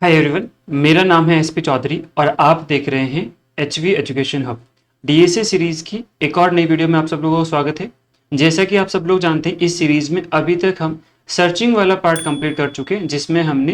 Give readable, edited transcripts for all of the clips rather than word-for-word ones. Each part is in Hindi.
हाय एवरीवन, मेरा नाम है एसपी चौधरी और आप देख रहे हैं HV education hub DSA series की एक और नई वीडियो में आप सब लोगों को स्वागत है। जैसा कि आप सब लोग जानते हैं, इस सीरीज में अभी तक हम सर्चिंग वाला पार्ट कंप्लीट कर चुके हैं, जिसमें हमने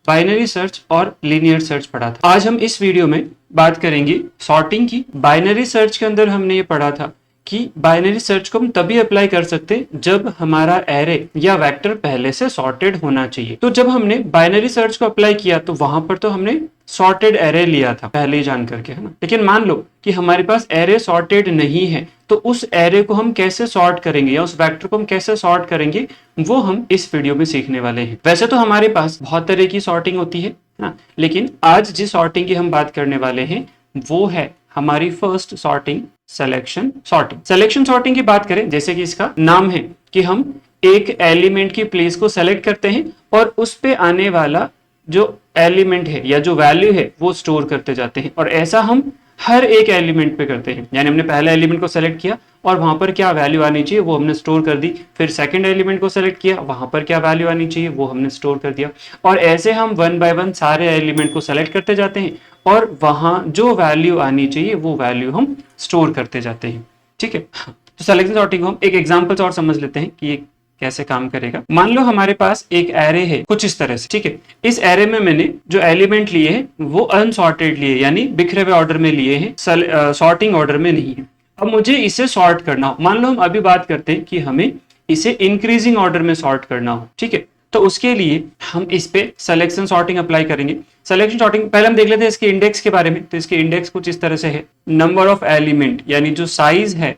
बाइनरी सर्च और लीनियर सर्च पढ़ा था। आज हम इस वीडियो में बात करेंगे सॉर्टिंग की। बाइनरी सर्च के अंदर हमने ये पढ़ा था कि बाइनरी सर्च को हम तभी अप्लाई कर सकते हैं जब हमारा एरे या वेक्टर पहले से सॉर्टेड होना चाहिए। तो जब हमने बाइनरी सर्च को अप्लाई किया तो वहां पर तो हमने सॉर्टेड एरे लिया था पहले ही जान करके, है ना। लेकिन मान लो कि हमारे पास एरे सॉर्टेड नहीं है, तो उस एरे को हम कैसे सॉर्ट करेंगे या उस वेक्टर को हम कैसे सॉर्ट करेंगे, वो हम इस वीडियो में सीखने वाले हैं। वैसे तो हमारे पास बहुत तरह की सॉर्टिंग होती है ना, लेकिन आज जिस सॉर्टिंग की हम बात करने वाले हैं वो है हमारी first sorting, selection sorting. Selection sorting की बात करें, जैसे कि इसका नाम है कि हम एक एलिमेंट की प्लेस को सेलेक्ट करते हैं और उस पे आने वाला जो एलिमेंट है या जो वैल्यू है वो स्टोर करते जाते हैं। और ऐसा हम हर एक एलिमेंट पे करते हैं। यानी हमने पहले एलिमेंट को सेलेक्ट किया और वहां पर क्या वैल्यू आनी चाहिए वो हमने स्टोर कर दी, फिर सेकंड एलिमेंट को सेलेक्ट किया, वहां पर क्या वैल्यू आनी चाहिए वो हमने स्टोर कर दिया, और ऐसे हम वन बाय वन सारे एलिमेंट को सेलेक्ट करते जाते हैं और वहां जो वैल्यू आनी चाहिए वो वैल्यू हम स्टोर करते जाते हैं। ठीक है, तो सिलेक्शन सॉर्टिंग को हम एक एग्जांपल से और समझ लेते हैं कि ये कैसे काम करेगा। मान लो हमारे पास एक एरे है कुछ इस तरह से। ठीक है, इस एरे में मैंने जो एलिमेंट लिए हैं वो अनसॉर्टेड लिए, यानी बिखरे हुए ऑर्डर में लिए हैं, सॉर्टिंग ऑर्डर में नहीं है। अब मुझे इसे सॉर्ट करना हो, मान लो हम अभी बात करते हैं कि हमें इसे इंक्रीजिंग ऑर्डर में सॉर्ट करना हो। ठीक है, तो उसके लिए हम इस पे सिलेक्शन सॉर्टिंग अप्लाई करेंगे। सिलेक्शन सॉर्टिंग पहले हम देख लेते हैं इसके इंडेक्स के बारे में। तो इसके इंडेक्स कुछ इस तरह से है, नंबर ऑफ एलिमेंट यानी जो साइज है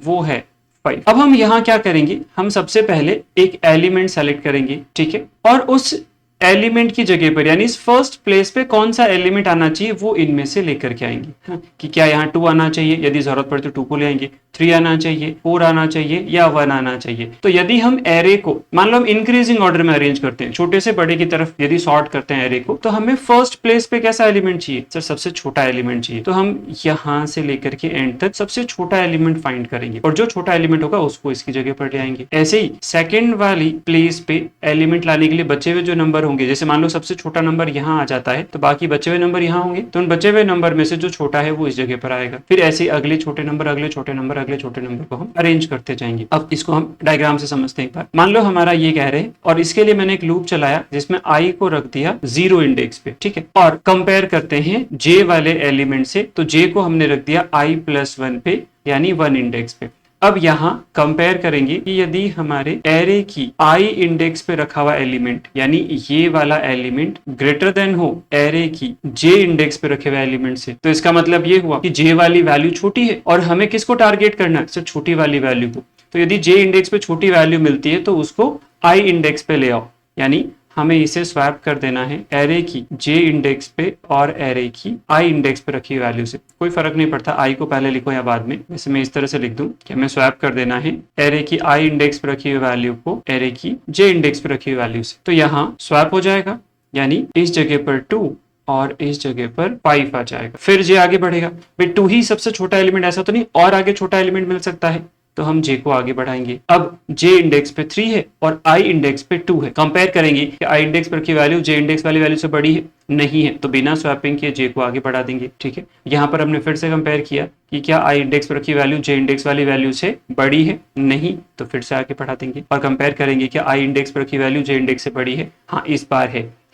वो है 5। अब हम यहाँ क्या करेंगे, हम सबसे पहले एक एलिमेंट सेलेक्ट करेंगे, ठीक है, और उस एलिमेंट की जगह पर यानी इस फर्स्ट प्लेस पे कौन सा एलिमेंट आना चाहिए वो इनमें से लेकर के आएंगे। हाँ, कि क्या यहाँ 2 आना चाहिए, यदि जरूरत पड़े तो 2 को ले आएंगे, 3 आना चाहिए, 4 आना चाहिए या 1 आना चाहिए। तो यदि हम एरे को मान लो हम इंक्रीजिंग ऑर्डर में अरेंज करते हैं, छोटे से बड़े की तरफ यदि सॉर्ट करते हैं एरे को, तो हमें फर्स्ट प्लेस पे कैसा एलिमेंट चाहिए, सर सबसे छोटा एलिमेंट चाहिए। तो हम यहाँ से लेकर के एंड तक सबसे छोटा एलिमेंट फाइंड करेंगे और जो छोटा एलिमेंट होगा उसको इसकी जगह पर ले आएंगे। ऐसे ही सेकेंड वाली प्लेस पे एलिमेंट लाने के लिए बचे हुए जो नंबर होंगे, जैसे मान लो सबसे छोटा नंबर यहाँ आ जाता है तो बाकी बचे हुए नंबर यहाँ होंगे, तो उन बचे हुए नंबर में से जो छोटा है वो इस जगह पर आएगा। फिर ऐसे अगले छोटे नंबर, अगले छोटे नंबर, अगले छोटे नंबर को हम अरेंज करते जाएंगे। अब इसको हम डायग्राम से समझते हैं एक बार। मान लो हमारा ये कह रहे हैं और इसके लिए मैंने एक लूप चलाया जिसमें आई को रख दिया 0 इंडेक्स पे, ठीक है, और कंपेयर करते हैं जे वाले एलिमेंट से। तो जे को हमने रख दिया i+1 पे यानी 1 इंडेक्स पे। अब यहाँ कंपेयर करेंगे कि यदि हमारे एरे की i इंडेक्स पे रखा हुआ एलिमेंट यानी ये वाला एलिमेंट ग्रेटर देन हो एरे की j इंडेक्स पे रखे हुए एलिमेंट से, तो इसका मतलब ये हुआ कि j वाली वैल्यू छोटी है और हमें किसको टारगेट करना है, सिर्फ छोटी वाली वैल्यू को। तो यदि j इंडेक्स पे छोटी वैल्यू मिलती है तो उसको i इंडेक्स पे ले आओ, यानी हमें इसे स्वैप कर देना है एरे की j इंडेक्स पे और एरे की i इंडेक्स पे रखी वैल्यू से। कोई फर्क नहीं पड़ता i को पहले लिखो या बाद में, वैसे मैं इस तरह से लिख दूं कि हमें स्वैप कर देना है एरे की i इंडेक्स पे रखी हुई वैल्यू को एरे की j इंडेक्स पे रखी हुई वैल्यू से। तो यहाँ स्वैप हो जाएगा, यानी इस जगह पर 2 और इस जगह पर 5 आ जाएगा। फिर j आगे बढ़ेगा, भाई 2 ही सबसे छोटा एलिमेंट, ऐसा तो नहीं और आगे छोटा एलिमेंट मिल सकता है, तो हम j को आगे बढ़ाएंगे। अब j इंडेक्स पे 3 है और i इंडेक्स पे 2 है। कंपेयर करेंगे कि i इंडेक्स पर की वैल्यू j इंडेक्स वाली वैल्यू से बड़ी है, नहीं है, तो बिना स्वैपिंग किए j को आगे बढ़ा देंगे। ठीक है, यहाँ पर हमने फिर से कंपेयर किया कि क्या i इंडेक्स पर की वैल्यू j इंडेक्स वाली वैल्यू से बड़ी है, नहीं, तो फिर से आगे बढ़ा देंगे। और कंपेयर करेंगे कि i इंडेक्स पर की वैल्यू j इंडेक्स से बड़ी है, हाँ इस बार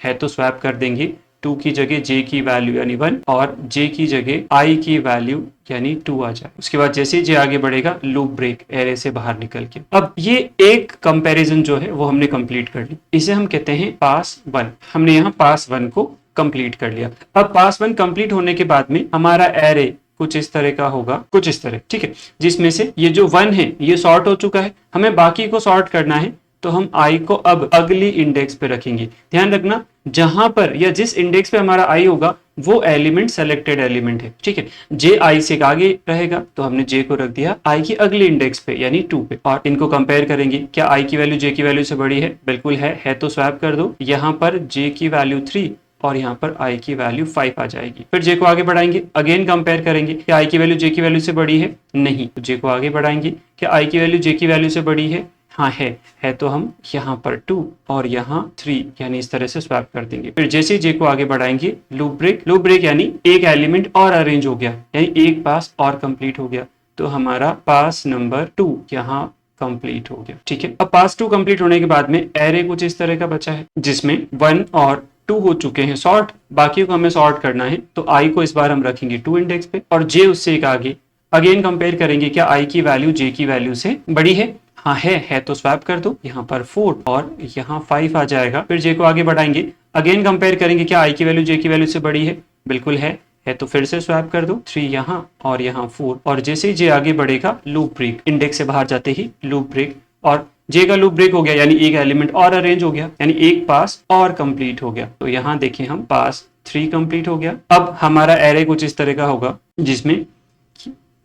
है तो स्वैप कर देंगे 2 की जगह j की वैल्यू यानी 1 और j की जगह i की वैल्यू यानी 2 आ जाए। उसके बाद जैसे ही j आगे बढ़ेगा लूप ब्रेक एरे से बाहर निकल के। अब ये एक कंपैरिजन जो है वो हमने कंप्लीट कर ली, इसे हम कहते हैं पास 1। हमने यहाँ पास 1 को कंप्लीट कर लिया। अब पास 1 कंप्लीट होने के बाद में हमारा एरे कुछ इस तरह का होगा, कुछ इस तरह, ठीक है, जिसमें से ये जो 1 है ये सॉर्ट हो चुका है, हमें बाकी को सॉर्ट करना है, तो हम i को अब अगली इंडेक्स पे रखेंगे। ध्यान रखना जहां पर या जिस इंडेक्स पे हमारा i होगा वो एलिमेंट सेलेक्टेड एलिमेंट है, ठीक है। j i से आगे रहेगा तो हमने j को रख दिया i की अगली इंडेक्स पे यानी 2 पे। और इनको कंपेयर करेंगे, क्या i की वैल्यू j की वैल्यू से बड़ी है, बिल्कुल है तो स्वैप कर दो। यहाँ पर j की वैल्यू 3 और यहाँ पर i की वैल्यू 5 आ जाएगी। फिर j को आगे बढ़ाएंगे, अगेन कंपेयर करेंगे कि i की वैल्यू j की वैल्यू से बड़ी है, नहीं, तो j को आगे बढ़ाएंगे, क्या i की वैल्यू j की वैल्यू से बड़ी है, हाँ है तो हम यहाँ पर 2 और यहाँ 3 यानी इस तरह से स्वैप कर देंगे। फिर जैसे जे को आगे बढ़ाएंगे लूप ब्रेक यानी एक एलिमेंट और अरेंज हो गया, यानी एक पास और कंप्लीट हो गया, तो हमारा पास नंबर 2 यहाँ कंप्लीट हो गया। ठीक है, अब पास 2 कंप्लीट होने के बाद में एरे कुछ इस तरह का बचा है जिसमें 1 और 2 हो चुके हैं सॉर्ट, बाकी को हमें सॉर्ट करना है। तो आई को इस बार हम रखेंगे 2 इंडेक्स पे और जे उससे एक आगे। अगेन कंपेयर करेंगे क्या आई की वैल्यू जे की वैल्यू से बड़ी है? हाँ है तो स्वैप कर दो, यहाँ पर 4 और यहाँ 5 आ जाएगा। फिर जे को आगे बढ़ाएंगे, अगेन कंपेयर करेंगे क्या आई की वैल्यू जे की वैल्यू से बड़ी है? बिल्कुल है तो फिर से स्वैप कर दो, 3 यहाँ और यहाँ 4। और जैसे ही जे आगे बढ़ेगा लूप ब्रेक, इंडेक्स से बाहर जाते ही लूप ब्रेक, और जे का लूप ब्रेक हो गया यानी एक एलिमेंट और अरेंज हो गया, यानी एक पास और कंप्लीट हो गया। तो यहाँ देखिए हम पास 3 कंप्लीट हो गया। अब हमारा एरे कुछ इस तरह का होगा जिसमें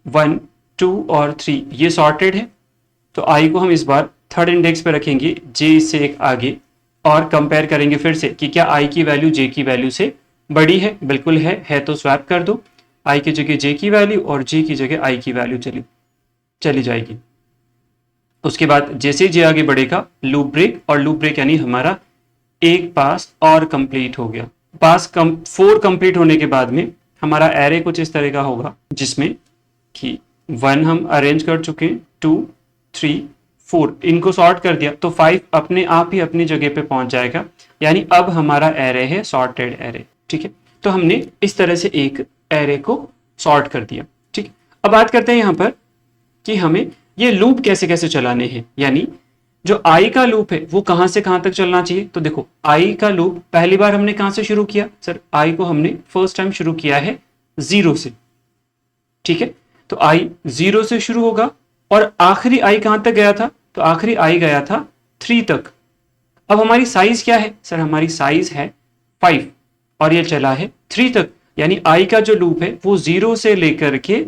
1 2 और 3 ये सॉर्टेड है। तो आई को हम इस बार थर्ड इंडेक्स पे रखेंगे, जे इससे एक आगे, और कंपेयर करेंगे फिर से कि क्या आई की वैल्यू जे की वैल्यू से बड़ी है? बिल्कुल है तो स्वैप कर दो, आई की जगह जे की वैल्यू और जे की जगह आई की वैल्यू चली जाएगी। उसके बाद जैसे जे आगे बढ़ेगा लूप ब्रेक, और लूप ब्रेक यानी हमारा एक पास और कंप्लीट हो गया। 4 कंप्लीट होने के बाद में हमारा एरे कुछ इस तरह का होगा जिसमें कि 1 हम अरेंज कर चुके हैं, 2 3 4 इनको सॉर्ट कर दिया तो 5 अपने आप ही अपनी जगह पे पहुंच जाएगा, यानी अब हमारा एरे है सॉर्टेड एरे। ठीक है, तो हमने इस तरह से एक एरे को सॉर्ट कर दिया। ठीक, अब बात करते हैं यहाँ पर कि हमें ये लूप कैसे कैसे चलाने हैं, यानी जो आई का लूप है वो कहां से कहां तक चलना चाहिए। तो देखो आई का लूप पहली बार हमने कहां से शुरू किया? सर आई को हमने फर्स्ट टाइम शुरू किया है 0 से। ठीक है, तो आई 0 से शुरू होगा और आखिरी आई कहां तक गया था? तो आखिरी आई गया था 3 तक। अब हमारी साइज क्या है? सर हमारी साइज है 5 और ये चला है 3 तक, यानी आई का जो लूप है वो 0 से लेकर के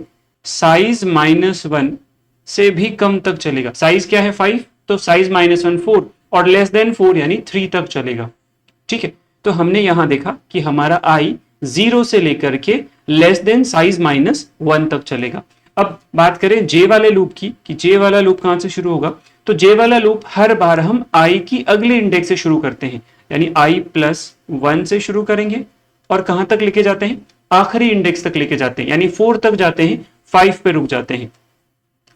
साइज -1 से भी कम तक चलेगा। साइज क्या है 5, तो साइज -1 4 और लेस देन 4 यानी 3 तक चलेगा। ठीक है, तो हमने यहां देखा कि हमारा आई 0 से लेकर के लेस देन साइज -1 तक चलेगा। अब बात करें जे वाले लूप की कि जे वाला लूप कहां से शुरू होगा? तो जे वाला लूप हर बार हम आई की अगले इंडेक्स से शुरू करते हैं, यानी i+1 से शुरू करेंगे और कहां तक लेके जाते हैं? आखिरी इंडेक्स तक लेके जाते हैं, यानी 4 तक जाते हैं, 5 पे रुक जाते हैं।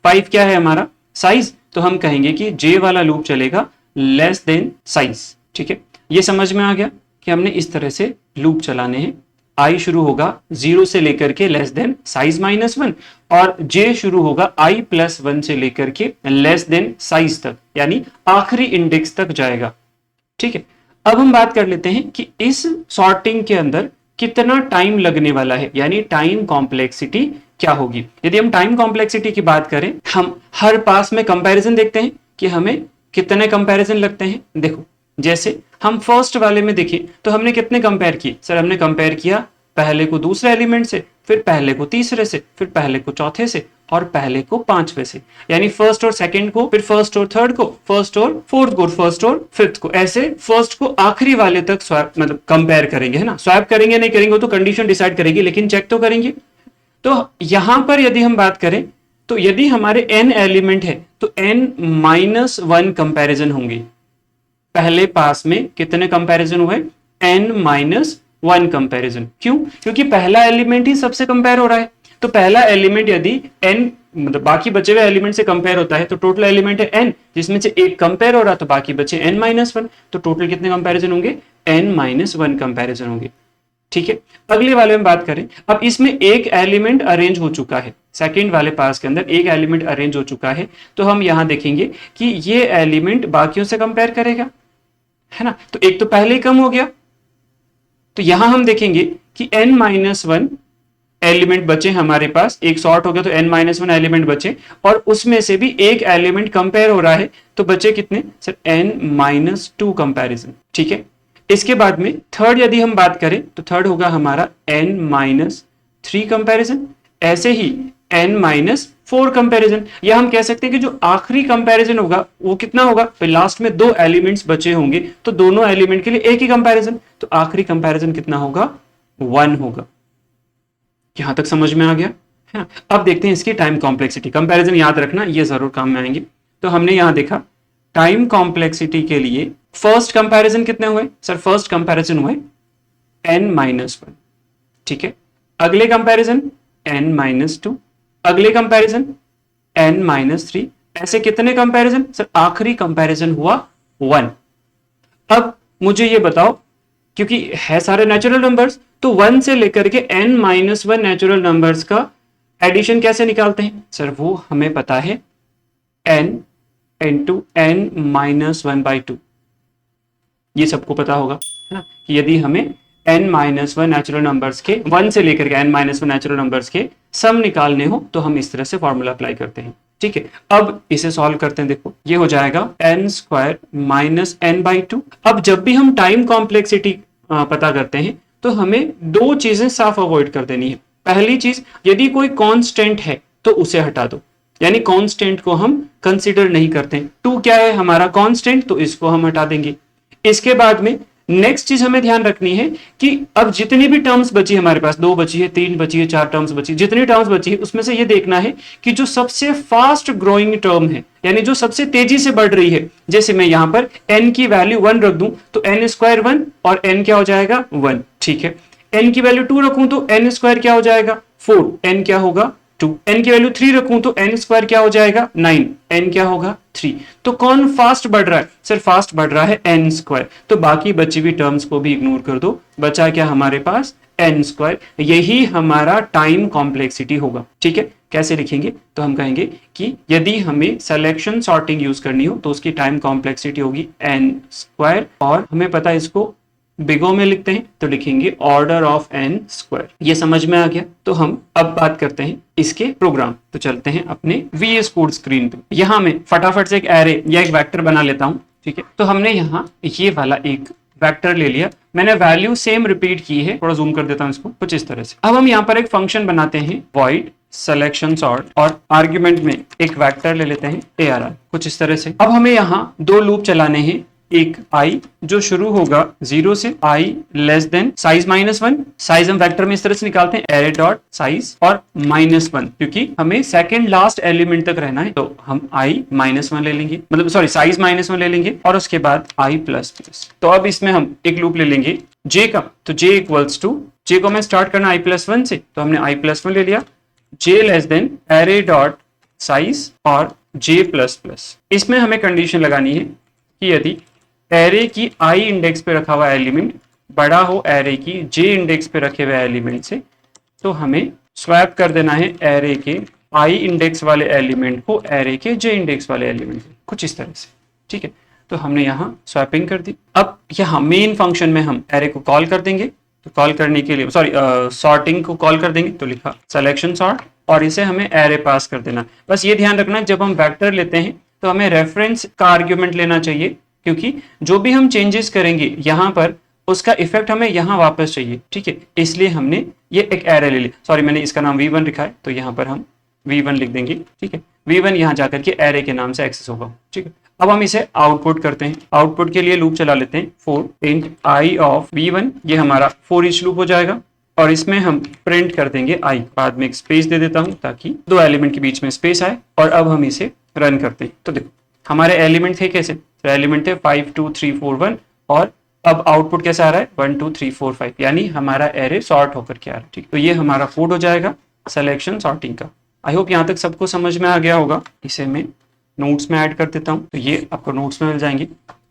5 क्या है हमारा? साइज। तो हम कहेंगे कि जे वाला लूप चलेगा लेस देन साइज। ठीक है, ये समझ में आ गया कि हमने इस तरह से लूप चलाने हैं। आई शुरू होगा 0 से लेकर के लेस देन साइज -1 और जे शुरू होगा i+1 से लेकर के लेस देन साइज तक, यानी आखिरी इंडेक्स तक जाएगा। ठीक है, अब हम बात कर लेते हैं कि इस सॉर्टिंग के अंदर कितना टाइम लगने वाला है, यानी टाइम कॉम्प्लेक्सिटी क्या होगी। यदि हम टाइम कॉम्प्लेक्सिटी की बात करें, हम हर पास में कंपैरिजन देखते हैं कि हमें कितने कंपैरिजन लगते हैं। देखो जैसे हम फर्स्ट वाले में देखें तो हमने कितने कंपेयर किए? सर हमने कंपेयर किया पहले को दूसरे एलिमेंट से, फिर पहले को तीसरे से, फिर पहले को चौथे से और पहले को पांचवे से, यानी फर्स्ट और सेकंड को, फिर फर्स्ट और थर्ड को, फर्स्ट और फोर्थ को, फर्स्ट और फिफ्थ को, ऐसे फर्स्ट को आखिरी वाले तक स्वैप मतलब कंपेयर करेंगे, है ना। स्वैप करेंगे नहीं करेंगे तो कंडीशन डिसाइड करेगी, लेकिन चेक तो करेंगे। तो यहां पर यदि हम बात करें तो यदि हमारे n एलिमेंट है तो n-1 कंपैरिजन होंगे। पहले पास में कितने कंपैरिजन हुए? n-1 comparison. क्यों? क्योंकि पहला एलिमेंट ही सबसे कंपेयर हो रहा है। तो पहला एलिमेंट यदि n मतलब बाकी बचे हुए एलिमेंट से कंपेयर होता है तो टोटल एलिमेंट है n, जिसमें से एक कंपेयर हो रहा तो बाकी बचे n-1, तो टोटल कितने कंपैरिजन होंगे? n-1 कंपैरिजन होंगे। ठीक है, अगले वाले में बात करें, अब इसमें एक एलिमेंट अरेंज हो चुका है, सेकंड वाले पास के अंदर एक एलिमेंट अरेंज हो चुका है, तो हम यहां देखेंगे कि ये एलिमेंट बाकियों से कंपेयर करेगा, है ना। तो एक तो पहले ही कम हो गया, तो यहां हम देखेंगे कि n-1 एलिमेंट बचे हमारे पास, एक सॉर्ट हो गया तो n-1 एलिमेंट बचे और उसमें से भी एक एलिमेंट कंपेयर हो रहा है, तो बचे कितने? Sir n-2 comparison. ठीक है, इसके बाद में थर्ड यदि हम बात करें तो थर्ड होगा हमारा n-3 कंपैरिजन, ऐसे ही n-4 कंपैरिजन, या हम कह सकते हैं कि जो आखिरी कंपैरिजन होगा वो कितना होगा? फिर लास्ट में दो एलिमेंट्स बचे होंगे तो दोनों एलिमेंट के लिए एक ही कंपैरिजन, तो आखिरी कंपैरिजन कितना होगा? 1 होगा। यहां तक समझ में आ गया है ना। अब देखते हैं इसकी टाइम कॉम्प्लेक्सिटी। कंपैरिजन याद रखना, ये जरूर काम में आएंगे। तो हमने यहां देखा टाइम कॉम्प्लेक्सिटी के लिए फर्स्ट कंपैरिजन कितने हुए सर? फर्स्ट कंपैरिजन हुए n-1, ठीक है। अगले कंपैरिजन n-2, अगले कंपैरिजन n-3, ऐसे कितने कंपैरिजन सर? आखिरी कंपैरिजन हुआ 1। अब मुझे ये बताओ, क्योंकि है सारे नेचुरल नंबर्स, तो 1 से लेकर के n-1 नेचुरल नंबर्स का एडिशन कैसे निकालते हैं सर? वो हमें पता है n इंटू n-1/2, ये सबको पता होगा है ना, कि यदि हमें n-1 नेचुरल नंबर्स के 1 से लेकर के n-1 नेचुरल नंबर्स के सम निकालने हो तो हम इस तरह से फॉर्मूला अप्लाई करते हैं, ठीक है। अब इसे सॉल्व करते हैं, देखो ये हो जाएगा n² माइनस n/2। अब जब भी हम टाइम कॉम्प्लेक्सिटी पता करते हैं तो हमें दो चीजें साफ अवॉइड कर देनी है। पहली चीज, यदि कोई कांस्टेंट है तो उसे हटा दो, यानी कांस्टेंट को हम कंसीडर नहीं करते। 2 क्या है हमारा कांस्टेंट, तो इसको हम हटा देंगे। इसके बाद में नेक्स्ट चीज हमें ध्यान रखनी है कि अब जितनी भी टर्म्स बची हमारे पास, 2 बची है, 3 बची है, 4 टर्म्स बची, जितनी टर्म्स बची है उसमें से ये देखना है कि जो सबसे फास्ट ग्रोइंग टर्म है, यानी जो सबसे तेजी से बढ़ रही है, जैसे मैं यहां पर n की वैल्यू 1 रख दूं तो n² 1 और n क्या हो जाएगा 1, ठीक है। n की वैल्यू 2 रखूं तो n² क्या हो जाएगा 4, n क्या होगा 2, n की वैल्यू 3 रखूं तो n² क्या हो जाएगा 9, n क्या होगा 3। तो कौन फास्ट बढ़ रहा है सर? फास्ट बढ़ रहा है n²। तो बाकी बची हुई टर्म्स को भी इग्नोर कर दो, बचा क्या हमारे पास n²। यही हमारा टाइम कॉम्प्लेक्सिटी होगा, ठीक है। कैसे लिखेंगे तो हम कहेंगे कि यदि हमें सिलेक्शन सॉर्टिंग यूज करनी हो तो उसकी टाइम कॉम्प्लेक्सिटी होगी n², और हमें पता है इसको बिगो में लिखते हैं तो लिखेंगे ऑर्डर ऑफ n²। ये समझ में आ गया। तो हम अब बात करते हैं इसके प्रोग्राम। तो चलते हैं अपने VS कोड स्क्रीन पे। यहां मैं फटाफट से एक एरे या एक वेक्टर बना लेता हूं, ठीक है। तो हमने यहाँ ये वाला एक वेक्टर ले लिया, मैंने वैल्यू सेम रिपीट की है, थोड़ा जूम कर देता हूं इसको कुछ इस तरह से। अब हम यहाँ पर एक फंक्शन बनाते हैं void सिलेक्शन सॉर्ट, और आर्ग्यूमेंट में एक वेक्टर ले लेते हैं ARR, कुछ इस तरह से। अब हमें यहाँ दो लूप चलाने हैं, एक i जो शुरू होगा 0 से, i less than size -1। Size हम वेक्टर में इस तरह से निकालते हैं array डॉट साइज और -1, क्योंकि हमें सेकंड लास्ट एलिमेंट तक रहना है, तो हम i -1 ले लेंगे, मतलब सॉरी साइज -1 ले लेंगे, और उसके बाद i++। तो अब इसमें हम एक लूप ले लेंगे j का, तो j इक्वल्स टू, j को हमें स्टार्ट करना i+1 से, तो हमने i+1 ले लिया, j less than array dot size और j++। इसमें हमें कंडीशन लगानी है कि यदि एरे की i इंडेक्स पे रखा हुआ एलिमेंट बड़ा हो एरे की j इंडेक्स पे रखे हुए एलिमेंट से, तो हमें स्वैप कर देना है एरे के i इंडेक्स वाले एलिमेंट को एरे के j इंडेक्स वाले एलिमेंट से, कुछ इस तरह से, ठीक है। तो हमने यहाँ स्वैपिंग कर दी। अब यहाँ मेन फंक्शन में हम एरे को कॉल कर देंगे, तो कॉल करने के लिए सॉर्टिंग को कॉल कर देंगे, तो लिखा सिलेक्शन सॉर्ट, और इसे हमें एरे पास कर देना। बस ये ध्यान रखना, जब हम वेक्टर लेते हैं तो हमें रेफरेंस का आर्ग्यूमेंट लेना चाहिए, क्योंकि जो भी हम चेंजेस करेंगे यहाँ पर उसका इफेक्ट हमें यहाँ वापस चाहिए, ठीक है। इसलिए हमने ये एक एरे ले ली, सॉरी मैंने इसका नाम v1 लिखा है, तो यहाँ पर हम v1 लिख देंगे, ठीक है। v1 यहाँ जाकर के एरे के नाम से एक्सेस होगा, ठीक है। अब हम इसे आउटपुट करते हैं। आउटपुट के लिए लूप चला लेते हैं, for int i of v1, ये हमारा for each लूप हो जाएगा, और इसमें हम प्रिंट कर देंगे i, बाद में एक स्पेस दे देता हूँ ताकि दो एलिमेंट के बीच में स्पेस आए। और अब हम इसे रन करते हैं, तो देखो हमारे एलिमेंट थे कैसे, तो एलिमेंट थे 5 2 3 4 1, और अब आउटपुट कैसा आ रहा है 1 2 3 4 5, यानी हमारा एरे सॉर्ट होकर के आ रहा है, ठीक। तो ये हमारा कोड हो जाएगा सिलेक्शन सॉर्टिंग का। आई होप यहाँ तक सबको समझ में आ गया होगा। इसे मैं नोट्स में ऐड कर देता हूँ, तो ये आपको नोट्स में मिल जाएंगे,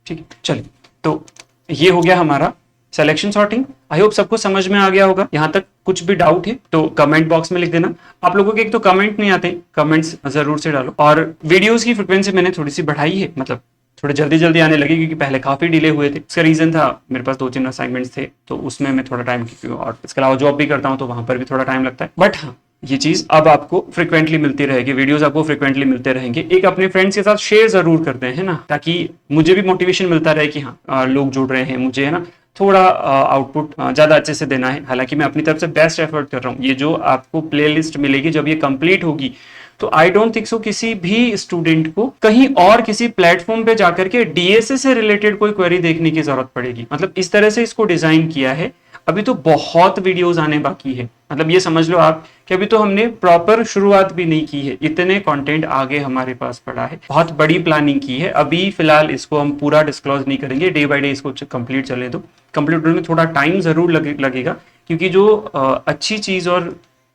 ठीक है। चलिए, तो ये हो गया हमारा सिलेक्शन सॉर्टिंग। आई होप सबको समझ में आ गया होगा। यहाँ तक कुछ भी डाउट है तो कमेंट बॉक्स में लिख देना। आप लोगों के एक तो कमेंट नहीं आते, कमेंट्स जरूर से डालो। और वीडियोस की फ्रिक्वेंसी मैंने थोड़ी सी बढ़ाई है, मतलब थोड़े जल्दी जल्दी आने लगे, क्योंकि पहले काफी डिले हुए थे। इसका रीजन था मेरे पास 2-3 असाइनमेंट्स थे, तो उसमें मैं थोड़ा टाइम, और इसके अलावा जॉब भी करता हूँ तो वहां पर भी थोड़ा टाइम लगता है। बट हाँ, ये चीज अब आपको फ्रिक्वेंटली मिलती रहेगी, वीडियोस आपको फ्रिक्वेंटली मिलते रहेंगे। एक अपने फ्रेंड्स के साथ शेयर जरूर करते हैं ना, ताकि मुझे भी मोटिवेशन मिलता रहे कि हाँ लोग जुड़ रहे हैं, मुझे है ना थोड़ा आउटपुट ज्यादा अच्छे से देना है। हालांकि मैं अपनी तरफ से बेस्ट एफर्ट कर रहा हूँ। ये जो आपको प्लेलिस्ट मिलेगी जब ये कंप्लीट होगी, तो आई डोंट थिंक सो किसी भी स्टूडेंट को कहीं और किसी प्लेटफॉर्म पे जाकर के डीएसए से रिलेटेड कोई क्वेरी देखने की जरूरत पड़ेगी। मतलब इस तरह से इसको डिजाइन किया है। अभी तो बहुत वीडियोस आने बाकी है। मतलब ये समझ लो आप कि अभी तो हमने प्रॉपर शुरुआत भी नहीं की है, इतने कंटेंट आगे हमारे पास पड़ा है, बहुत बड़ी प्लानिंग की है। अभी फिलहाल इसको हम पूरा डिस्क्लोज नहीं करेंगे, डे बाय डे इसको कंप्लीट चले दो। कंप्लीट होने में थोड़ा टाइम जरूर लगेगा, क्योंकि जो अच्छी चीज और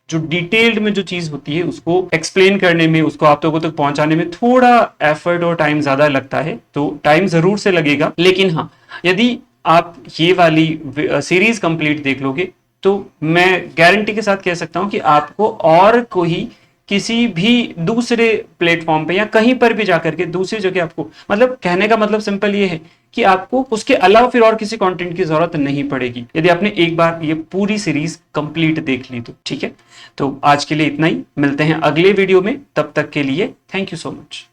जो डिटेल्ड में जो चीज होती है उसको एक्सप्लेन करने में, उसको आप लोगों तक पहुंचाने में थोड़ा एफर्ट और टाइम ज्यादा लगता है, तो टाइम जरूर से लगेगा। लेकिन हाँ, यदि आप ये वाली सीरीज कंप्लीट देख लोगे तो मैं गारंटी के साथ कह सकता हूं कि आपको और कोई किसी भी दूसरे प्लेटफॉर्म पे या कहीं पर भी जाकर के दूसरी जगह आपको, मतलब कहने का मतलब सिंपल ये है कि आपको उसके अलावा फिर और किसी कंटेंट की जरूरत नहीं पड़ेगी, यदि आपने एक बार ये पूरी सीरीज कंप्लीट देख ली तो। ठीक है, तो आज के लिए इतना ही, मिलते हैं अगले वीडियो में, तब तक के लिए थैंक यू सो मच।